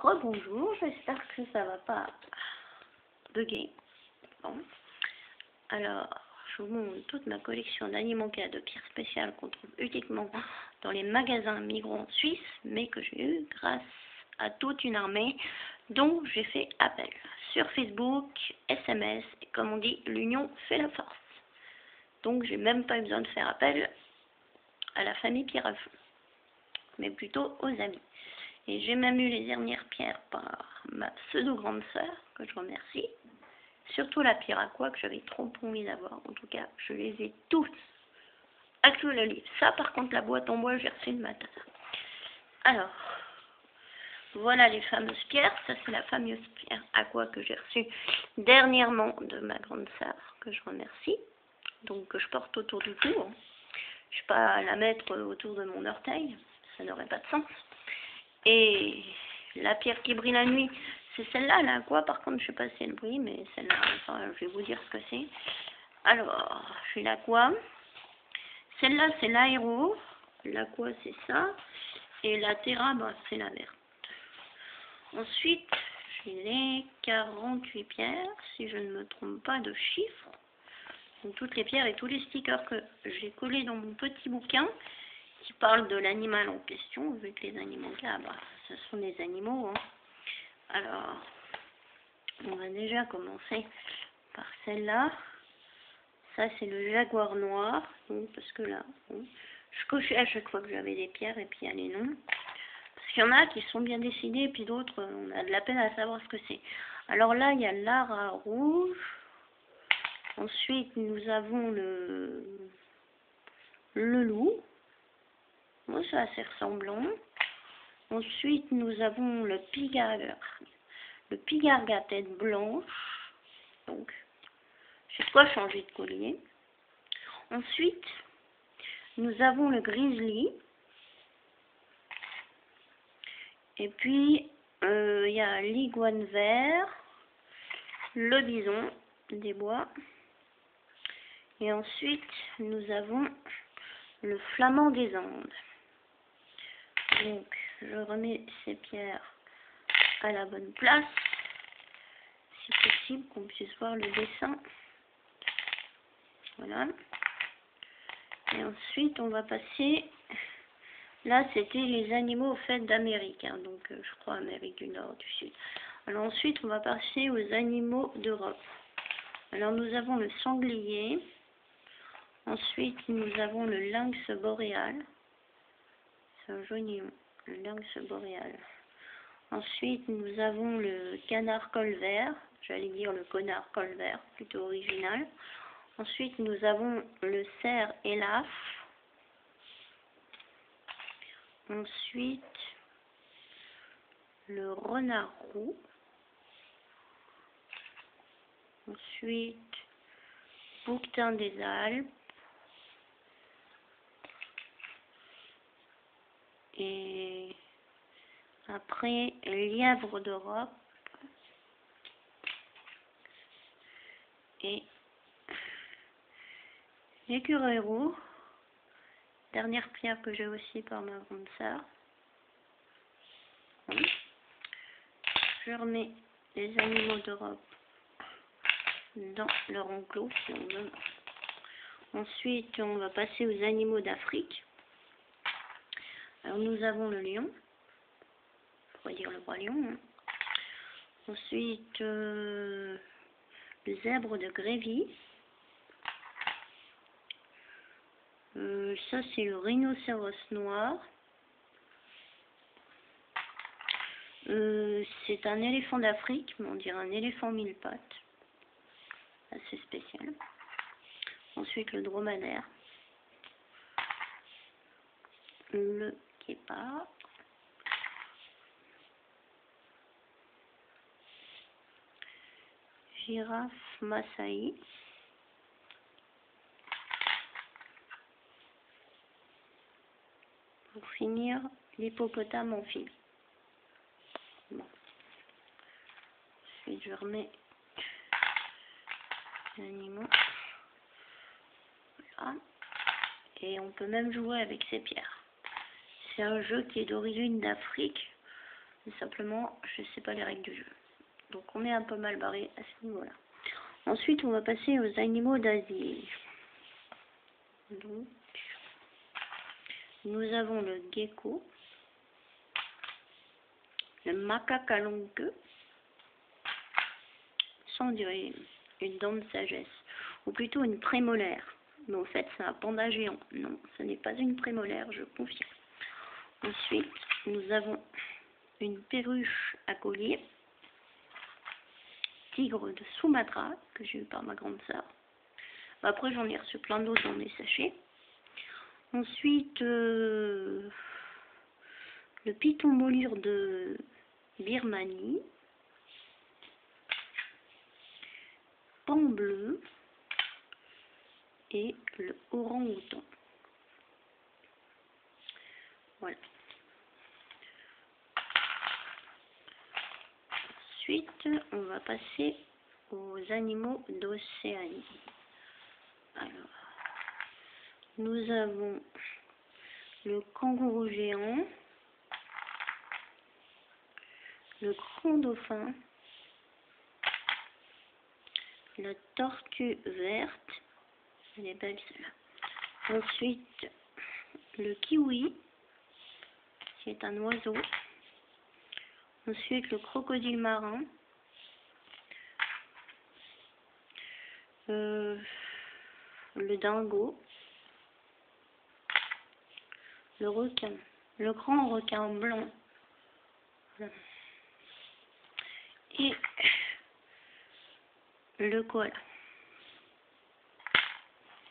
Rebonjour, j'espère que ça va pas bugger. Bon. Alors, je vous montre toute ma collection d'Animonca de pierres spéciales qu'on trouve uniquement dans les magasins migrants suisses, mais que j'ai eu grâce à toute une armée dont j'ai fait appel. Sur Facebook, SMS, et comme on dit, l'union fait la force. Donc, j'ai même pas eu besoin de faire appel à la famille Pierre à Feu, mais plutôt aux amis. Et j'ai même eu les dernières pierres par ma pseudo-grande sœur, que je remercie. Surtout la pierre aqua que j'avais trop envie d'avoir. En tout cas, je les ai tous. Inclus le livre. Ça, par contre, la boîte en bois, j'ai reçu de ma tata. Alors, voilà les fameuses pierres. Ça, c'est la fameuse pierre aqua que j'ai reçue dernièrement de ma grande sœur, que je remercie. Donc, que je porte autour du cou. Hein. Je ne vais pas la mettre autour de mon orteil. Ça n'aurait pas de sens. Et la pierre qui brille la nuit, c'est celle-là, là, quoi. Par contre, je sais pas si elle brille, mais celle-là, enfin, je vais vous dire ce que c'est. Alors, j'ai l'aqua. Celle-là, c'est l'aéro. L'aqua, c'est ça. Et la terra, bah, c'est la verte. Ensuite, j'ai les 48 pierres, si je ne me trompe pas de chiffres. Donc, toutes les pierres et tous les stickers que j'ai collés dans mon petit bouquin qui parle de l'animal en question, vu que les animaux là, bah, ce sont des animaux. Hein. Alors, on va déjà commencer par celle-là. Ça, c'est le jaguar noir. Donc, parce que là, bon, je cochais à chaque fois que j'avais des pierres et puis il y a les noms. Parce qu'il y en a qui sont bien décidés et puis d'autres, on a de la peine à savoir ce que c'est. Alors là, il y a l'ara rouge. Ensuite, nous avons le loup. Bon, c'est assez ressemblant. Ensuite, nous avons le pigargue à tête blanche. Donc, j'ai de quoi changer de collier. Ensuite, nous avons le grizzly. Et puis, il y a l'iguane vert, le bison des bois. Et ensuite, nous avons le flamand des Andes. Donc, je remets ces pierres à la bonne place, si possible, qu'on puisse voir le dessin. Voilà. Et ensuite, on va passer... Là, c'était les animaux au fait d'Amérique, hein, donc je crois Amérique du Nord, du Sud. Alors ensuite, on va passer aux animaux d'Europe. Alors nous avons le sanglier. Ensuite, nous avons le lynx boréal. C'est un joli nom, le lynx boréal. Ensuite, nous avons le canard colvert. J'allais dire le connard colvert, plutôt original. Ensuite, nous avons le cerf élaphe. Ensuite, le renard roux. Ensuite, bouquetin des Alpes. Et après, lièvre d'Europe. Et l'écureuil roux. Dernière pierre que j'ai aussi par ma grande sœur. Je remets les animaux d'Europe dans leur enclos, si on veut. Ensuite, on va passer aux animaux d'Afrique. Alors, nous avons le lion. On pourrait dire le roi lion. Hein. Ensuite, le zèbre de Grévy. Ça, c'est le rhinocéros noir. C'est un éléphant d'Afrique, mais on dirait un éléphant mille pattes. Assez spécial. Ensuite, le dromadaire. Le guépard. Girafe Maasai. Pour finir, l'hippopotame amphibie. Bon. Ensuite, je remets les animaux. Voilà. Et on peut même jouer avec ces pierres. C'est un jeu qui est d'origine d'Afrique. Mais simplement, je sais pas les règles du jeu. Donc on est un peu mal barré à ce niveau-là. Ensuite, on va passer aux animaux d'asile. Donc, nous avons le gecko, le macaque à longue queue, sans dire une dent de sagesse, ou plutôt une prémolaire. Mais au fait, c'est un panda géant. Non, ce n'est pas une prémolaire, je confirme. Ensuite, nous avons une perruche à collier, tigre de Sumatra, que j'ai eu par ma grande sœur. Après, j'en ai reçu plein d'autres dans des sachets. Ensuite, le python molure de Birmanie, pan bleu et le orang-outan. Voilà. Ensuite, on va passer aux animaux d'Océanie. Alors, nous avons le kangourou géant, le grand dauphin, la tortue verte, elle est belle celle-là. Ensuite, le kiwi, qui est un oiseau. Ensuite, le crocodile marin. Le dingo. Le requin. Le grand requin blanc. Et le koala.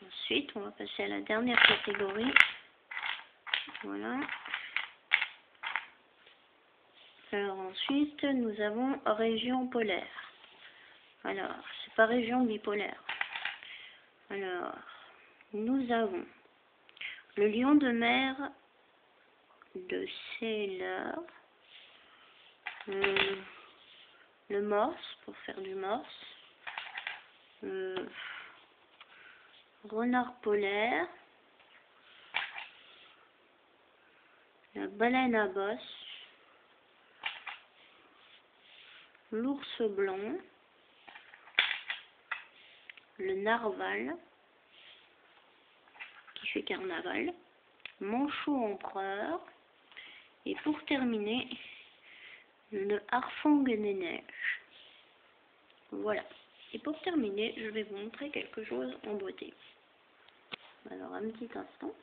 Ensuite, on va passer à la dernière catégorie. Voilà. Alors ensuite, nous avons région polaire. Alors, c'est pas région bipolaire. Alors, nous avons le lion de mer de Sailor, le morse pour faire du morse, renard polaire, la baleine à bosse, l'ours blanc, le narval qui fait carnaval, manchot empereur et pour terminer le harfang des neiges. Voilà. Et pour terminer, je vais vous montrer quelque chose en beauté. Alors un petit instant.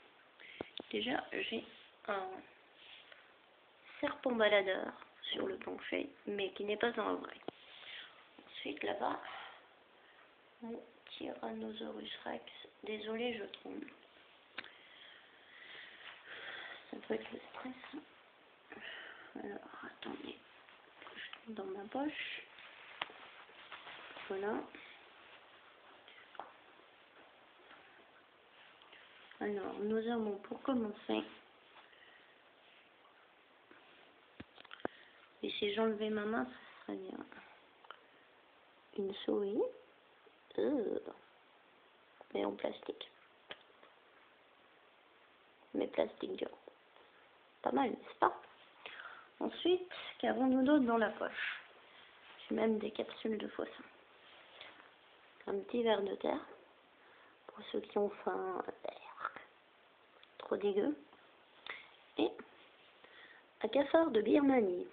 Déjà, j'ai un serpent baladeur sur le plancher, mais qui n'est pas un vrai. Ensuite, là-bas, mon Tyrannosaurus Rex. Désolé, je trompe. Ça doit être le stress. Alors, attendez. Je mets dans ma poche. Voilà. Alors, nous avons pour commencer, et si j'enlevais ma main, ça serait bien. Une souris, mais en plastique. Mais plastique dur. Pas mal, n'est-ce pas? Ensuite, qu'avons-nous d'autre dans la poche? J'ai même des capsules de faux seins. Un petit verre de terre, pour ceux qui ont faim, trop dégueu. Et un cafard de Birmanie.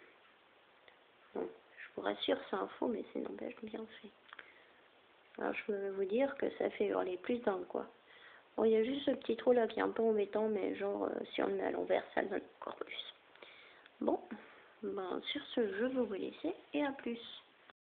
Bon, je vous rassure, c'est un faux, mais c'est n'empêche bien fait. Alors je peux vous dire que ça fait hurler plus d'un quoi. Bon, il y a juste ce petit trou là qui est un peu embêtant, mais genre si on le met à l'envers, ça le donne encore plus. Bon, ben sur ce, je vais vous laisser et à plus.